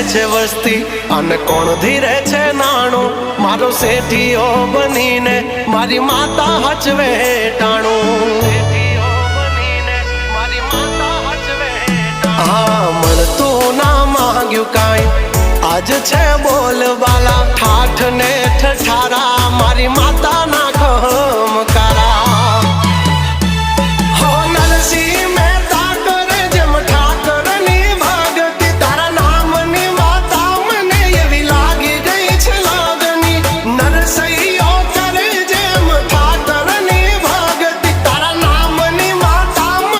છે વસ્તી અને કોણ ધીરે છે નાણું મારો શેઠીઓ બનીને મારી માતા હચવે ટાણું હા મળતું ના માંગ્યું કાંઈ આજ છે બોલવાલા ઠાઠ ને ઠઠારા મારી માતા ના